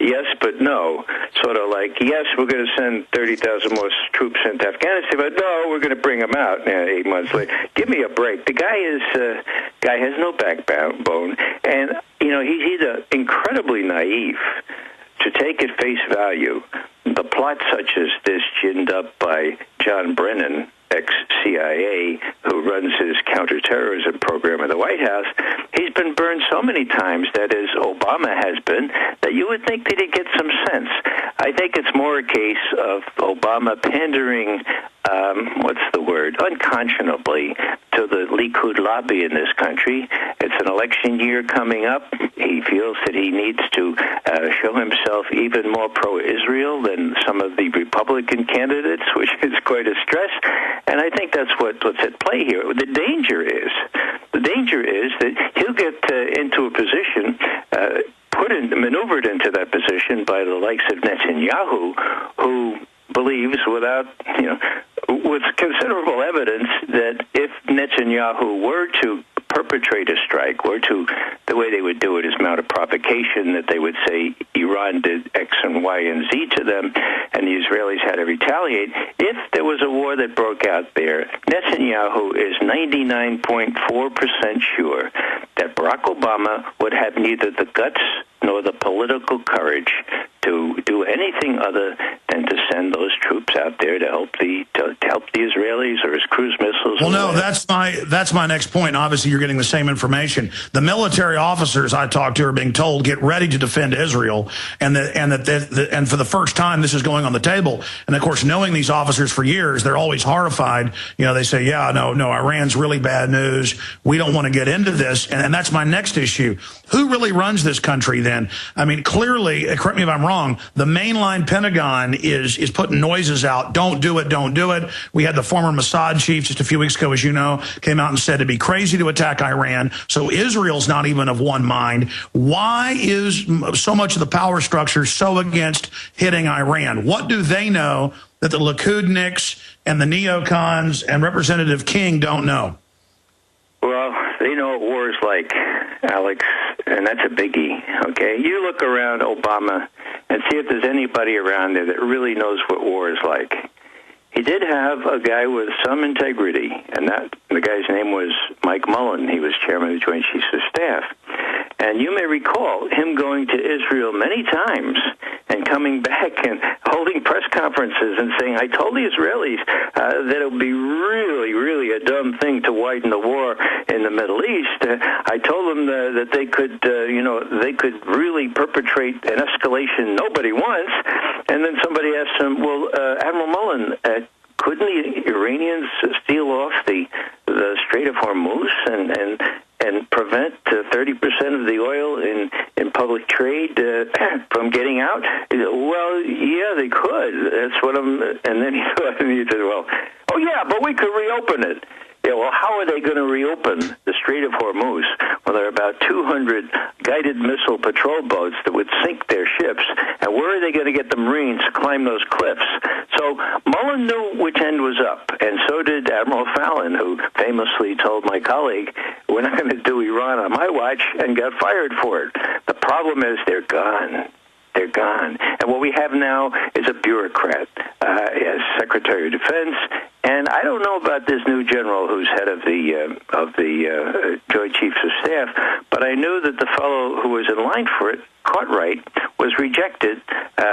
yes, but no. Sort of like, yes, we're going to send 30,000 more troops into Afghanistan, but no, we're going to bring them out 8 months later. Give me a break. The guy has no backbone, and he's either incredibly naive to take at face value the plot such as this ginned up by John Brennan, ex-CIA, who runs his counterterrorism program in the White House. He's been burned so many times, that is, Obama has been, that you would think that he'd get some sense. I think it's more a case of Obama pandering, unconscionably to the Likud lobby in this country. It's an election year coming up. He feels that he needs to show himself even more pro-Israel than some of the Republican candidates, which is quite a stress. And I think that's what's at play here. The danger is that he'll get into a position, maneuvered into that position by the likes of Netanyahu, who believes with considerable evidence that if Netanyahu were to perpetrate a strike, the way they would do it is mount a provocation that they would say Iran did X and Y and Z to them, and the Israelis had to retaliate. If there was a war that broke out there, Netanyahu is 99.4% sure that Barack Obama would have neither the guts nor the political courage to do anything other than to send those troops out there to help the Israelis or his cruise missiles. Well, no, that's my next point. Obviously, you're getting the same information. The military officers I talked to are being told, get ready to defend Israel, and for the first time this is going on the table. And of course, knowing these officers for years, they're always horrified. They say, yeah, no, Iran's really bad news. We don't want to get into this. And that's my next issue. Who really runs this country then? I mean, clearly, correct me if I'm wrong, the mainline Pentagon is putting noises out. Don't do it. Don't do it. We had the former Mossad chief just a few weeks ago, as you know, came out and said it'd be crazy to attack Iran. So Israel's not even of one mind. Why is so much of the power structure so against hitting Iran? What do they know that the Likudniks and the neocons and Representative King don't know? Well, they know what war is like, Alex, and that's a biggie, okay? You look around Obama and see if there's anybody around there that really knows what war is like. He did have a guy with some integrity, and the guy's name was Mike Mullen. He was chairman of the Joint Chiefs of Staff. And you may recall him going to Israel many times and coming back and holding press conferences and saying, I told the Israelis that it would be really, really a dumb thing to widen the war in the Middle East. I told them that they could really perpetrate an escalation nobody wants. And then somebody asked him, well, Admiral Mullen, couldn't the Iranians steal off the Strait of Hormuz and prevent 30% of the oil in public trade from getting out? Well, yeah, they could. That's what and then he said, well, oh yeah, but we could reopen it. Yeah, well, how are they going to reopen the Strait of Hormuz when there are about 200 guided missile patrol boats that would sink their ships? And where are they going to get the Marines to climb those cliffs? So Mullen knew which end was up, and so did Admiral Fallon, who famously told my colleague, we're not going to do Iran on my watch, and got fired for it. The problem is they're gone. They're gone. And what we have now is a bureaucrat as Secretary of Defense. And I don't know about this new general who's head of the Joint Chiefs of Staff, but I knew that the fellow who was in line for it, Cartwright, was rejected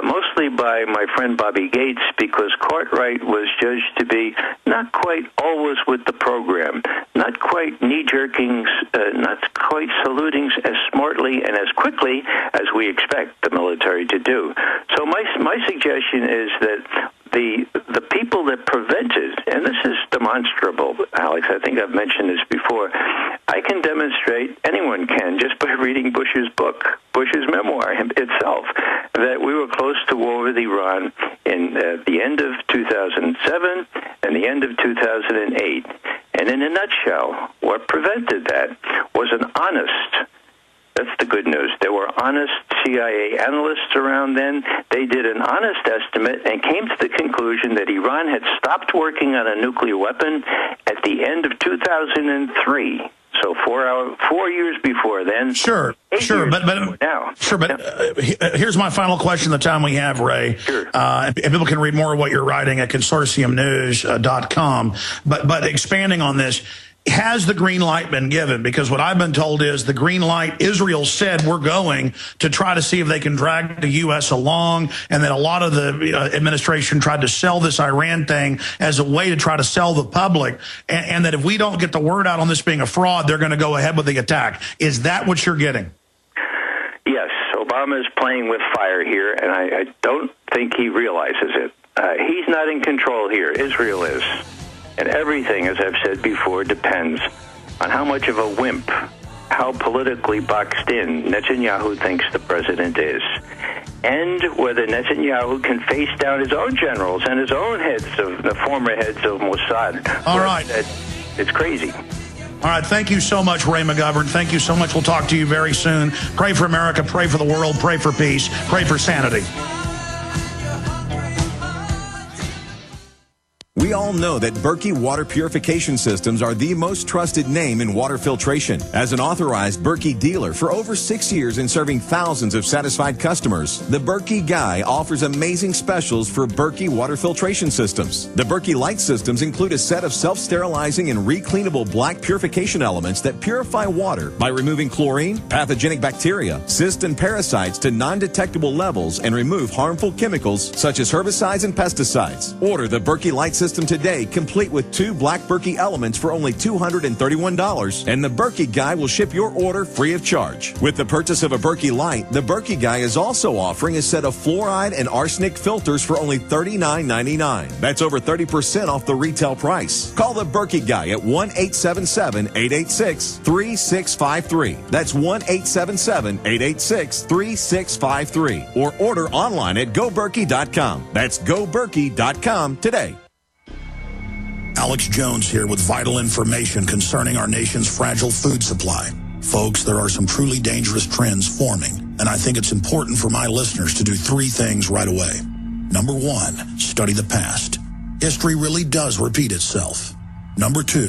mostly by my friend Bobby Gates, because Cartwright was judged to be not quite always with the program, not quite knee-jerking, not quite saluting as smartly and as quickly as we expect the military to do. So my suggestion is that the people that prevented, and this is demonstrable, Alex, I think I've mentioned this before, I can demonstrate, anyone can, just by reading Bush's book, Bush's memoir itself, that we were close to war with Iran in the end of 2007 and the end of 2008. And in a nutshell, what prevented that was an honest, that's the good news, there were honest CIA analysts around then. They did an honest estimate and came to the conclusion that Iran had stopped working on a nuclear weapon at the end of 2003. So 4 years before then. Sure, but now. Sure, but here's my final question. The time we have, Ray. Sure. And people can read more of what you're writing at consortiumnews.com. But expanding on this. Has the green light been given? Because what I've been told is the green light, Israel said we're going to try to see if they can drag the U.S. along, and that a lot of the administration tried to sell this Iran thing as a way to try to sell the public, and that if we don't get the word out on this being a fraud, they're going to go ahead with the attack. Is that what you're getting? Yes, Obama is playing with fire here, and I don't think he realizes it. He's not in control here. Israel is. And everything, as I've said before, depends on how much of a wimp, how politically boxed in Netanyahu thinks the president is, and whether Netanyahu can face down his own generals and his own the former heads of Mossad. All right. It's crazy. All right, thank you so much, Ray McGovern. Thank you so much. We'll talk to you very soon. Pray for America, pray for the world, pray for peace, pray for sanity. We all know that Berkey Water Purification Systems are the most trusted name in water filtration. As an authorized Berkey dealer for over 6 years and serving thousands of satisfied customers, the Berkey Guy offers amazing specials for Berkey Water Filtration Systems. The Berkey Light Systems include a set of self-sterilizing and recleanable black purification elements that purify water by removing chlorine, pathogenic bacteria, cysts, and parasites to non-detectable levels and remove harmful chemicals such as herbicides and pesticides. Order the Berkey Light System today, complete with 2 black Berkey elements for only $231, and the Berkey Guy will ship your order free of charge. With the purchase of a Berkey Light, the Berkey Guy is also offering a set of fluoride and arsenic filters for only $39.99. That's over 30% off the retail price. Call the Berkey Guy at 1-877-886-3653. That's 1-877-886-3653. Or order online at GoBerkey.com. That's GoBerkey.com today. Alex Jones here with vital information concerning our nation's fragile food supply. Folks, there are some truly dangerous trends forming, and I think it's important for my listeners to do 3 things right away. Number 1, study the past. History really does repeat itself. Number 2,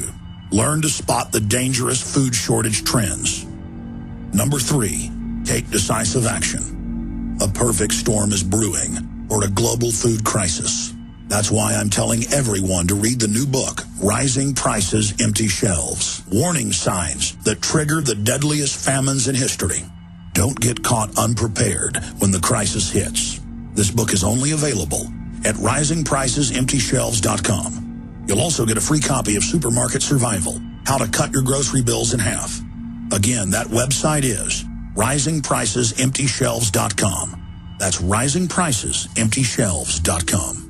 learn to spot the dangerous food shortage trends. Number 3, take decisive action. A perfect storm is brewing, or a global food crisis. That's why I'm telling everyone to read the new book, Rising Prices, Empty Shelves. Warning signs that trigger the deadliest famines in history. Don't get caught unprepared when the crisis hits. This book is only available at risingpricesemptyshelves.com. You'll also get a free copy of Supermarket Survival, How to Cut Your Grocery Bills in Half. Again, that website is risingpricesemptyshelves.com. That's risingpricesemptyshelves.com.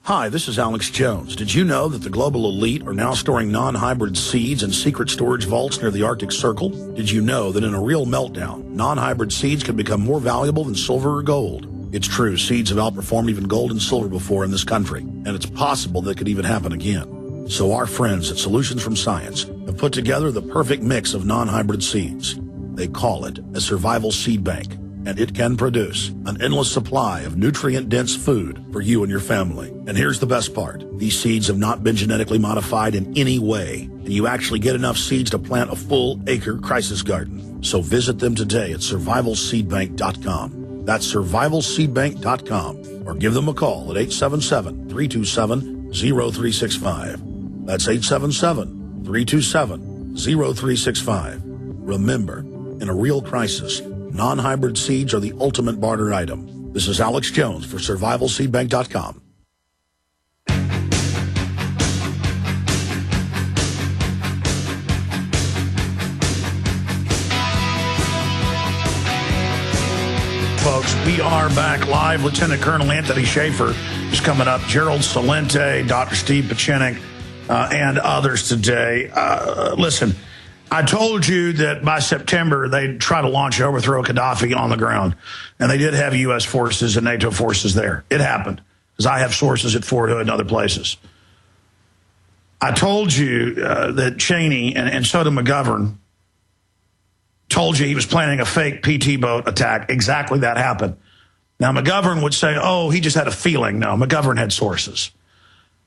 Hi, this is Alex Jones. Did you know that the global elite are now storing non-hybrid seeds in secret storage vaults near the Arctic Circle? Did you know that in a real meltdown, non-hybrid seeds can become more valuable than silver or gold? It's true, seeds have outperformed even gold and silver before in this country, and it's possible that could even happen again. So our friends at Solutions from Science have put together the perfect mix of non-hybrid seeds. They call it a survival seed bank, and it can produce an endless supply of nutrient-dense food for you and your family. And here's the best part. These seeds have not been genetically modified in any way, and you actually get enough seeds to plant a full-acre crisis garden. So visit them today at survivalseedbank.com. That's survivalseedbank.com, or give them a call at 877-327-0365. That's 877-327-0365. Remember, in a real crisis, non-hybrid seeds are the ultimate barter item. This is Alex Jones for survivalseedbank.com. Folks, we are back live. Lieutenant Colonel Anthony Schaefer is coming up. Gerald Celente, Dr. Steve Pachinik, and others today. Listen, I told you that by September they'd try to launch and overthrow Gaddafi on the ground. And they did have U.S. forces and NATO forces there. It happened, because I have sources at Fort Hood and other places. I told you that Cheney and so did McGovern told you he was planning a fake PT boat attack. Exactly that happened. Now, McGovern would say, oh, he just had a feeling. No, McGovern had sources.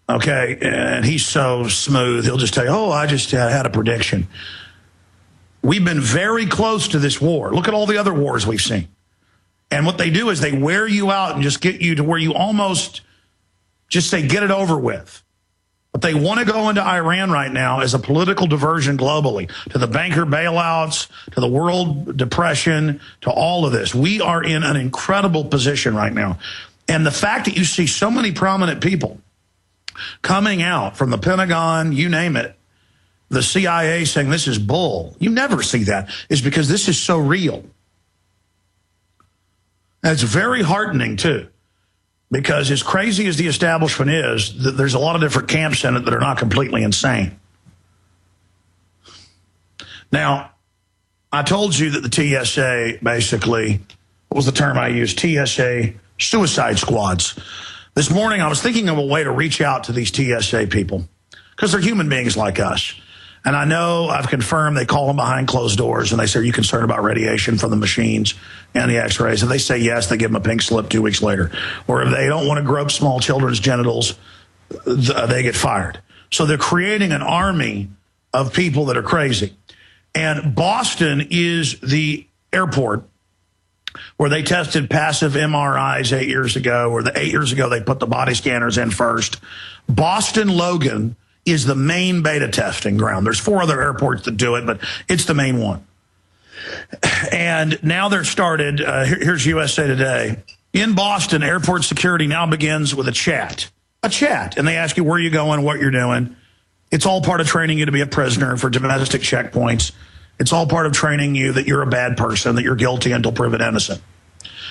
Okay, and he's so smooth. He'll just tell you, oh, I just had a prediction. We've been very close to this war. Look at all the other wars we've seen. And what they do is they wear you out and just get you to where you almost just say, get it over with. But they want to go into Iran right now as a political diversion globally, to the banker bailouts, to the world depression, to all of this. We are in an incredible position right now. And the fact that you see so many prominent people coming out from the Pentagon, you name it, the CIA saying this is bull, you never see that, is because this is so real. And it's very heartening, too, because as crazy as the establishment is, there's a lot of different camps in it that are not completely insane. Now, I told you that the TSA basically, what was the term I used? TSA suicide squads. This morning, I was thinking of a way to reach out to these TSA people because they're human beings like us. And I know I've confirmed they call them behind closed doors and they say, are you concerned about radiation from the machines and the x-rays? And they say yes, they give them a pink slip 2 weeks later. Or if they don't want to grope small children's genitals, they get fired. So they're creating an army of people that are crazy. And Boston is the airport where they tested passive MRIs 8 years ago, or 8 years ago they put the body scanners in first. Boston Logan is the main beta testing ground. There's 4 other airports that do it, but it's the main one. And now they're started, here's USA Today. In Boston, airport security now begins with a chat. And they ask you where you're going, what you're doing. It's all part of training you to be a prisoner for domestic checkpoints. It's all part of training you that you're a bad person, that you're guilty until proven innocent.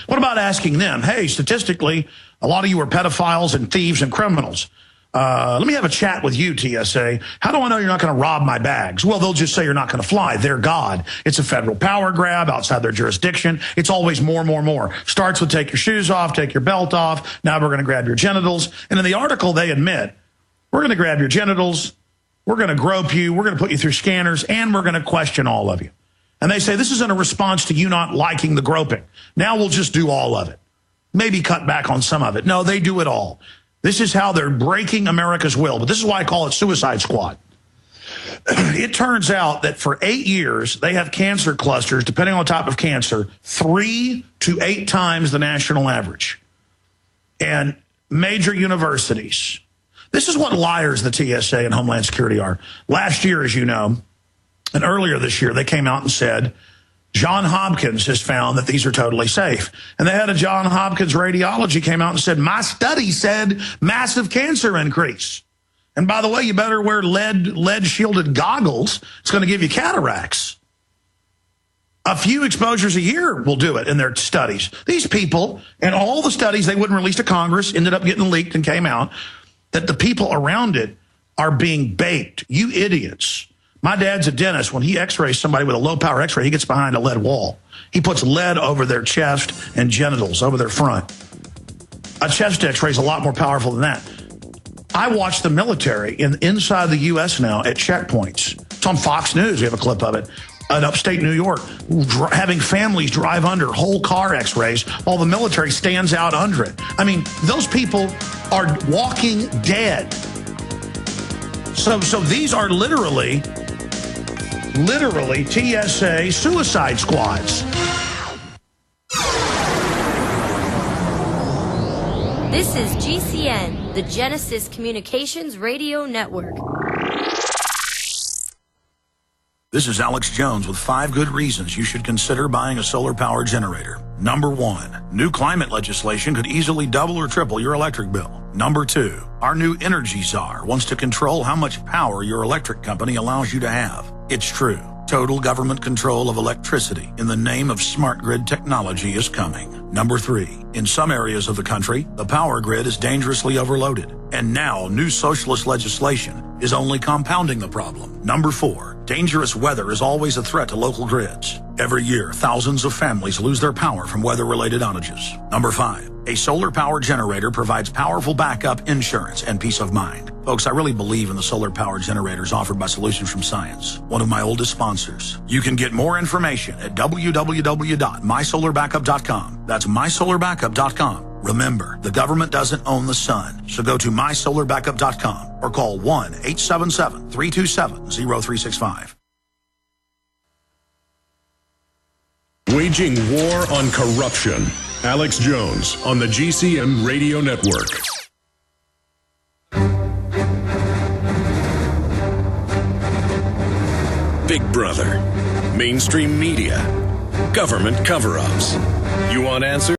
What about asking them, hey, statistically, a lot of you are pedophiles and thieves and criminals. Let me have a chat with you, TSA. How do I know you're not going to rob my bags? Well, they'll just say you're not going to fly. They're God. It's a federal power grab outside their jurisdiction. It's always more. Starts with take your shoes off, take your belt off. Now we're going to grab your genitals. And in the article, they admit, we're going to grab your genitals. We're going to grope you. We're going to put you through scanners, and we're going to question all of you. And they say this isn't a response to you not liking the groping. Now we'll just do all of it. Maybe cut back on some of it. No, they do it all. This is how they're breaking America's will. But this is why I call it Suicide Squad. It turns out that for 8 years, they have cancer clusters, depending on the type of cancer, 3 to 8 times the national average. And major universities. This is what liars the TSA and Homeland Security are. Last year, as you know, and earlier this year, they came out and said, Johns Hopkins has found that these are totally safe. And the head of Johns Hopkins radiology came out and said, my study said massive cancer increase. And by the way, you better wear lead-shielded goggles. It's going to give you cataracts. A few exposures a year will do it in their studies. These people, and all the studies they wouldn't release to Congress, ended up getting leaked and came out, that the people around it are being baked. You idiots. My dad's a dentist. When he x-rays somebody with a low-power x-ray, he gets behind a lead wall. He puts lead over their chest and genitals, over their front. A chest x-ray is a lot more powerful than that. I watch the military inside the U.S. now at checkpoints. It's on Fox News. We have a clip of it. In upstate New York, having families drive under whole car x-rays while the military stands out under it. I mean, those people are walking dead. So these are literally TSA suicide squads. This is GCN, the Genesis Communications Radio Network. This is Alex Jones with 5 good reasons you should consider buying a solar power generator. Number 1, new climate legislation could easily double or triple your electric bill. Number 2, our new energy czar wants to control how much power your electric company allows you to have. It's true. Total government control of electricity in the name of smart grid technology is coming. Number 3, in some areas of the country, the power grid is dangerously overloaded. And now new socialist legislation is only compounding the problem. Number 4, dangerous weather is always a threat to local grids. Every year, thousands of families lose their power from weather-related outages. Number 5, a solar power generator provides powerful backup insurance and peace of mind. Folks, I really believe in the solar power generators offered by Solutions from Science, one of my oldest sponsors. You can get more information at www.mysolarbackup.com. That's mysolarbackup.com. Remember, the government doesn't own the sun, so go to mysolarbackup.com or call 1-877-327-0365. Waging war on corruption. Alex Jones on the GCN Radio Network. Big Brother, mainstream media, government cover-ups. You want answers?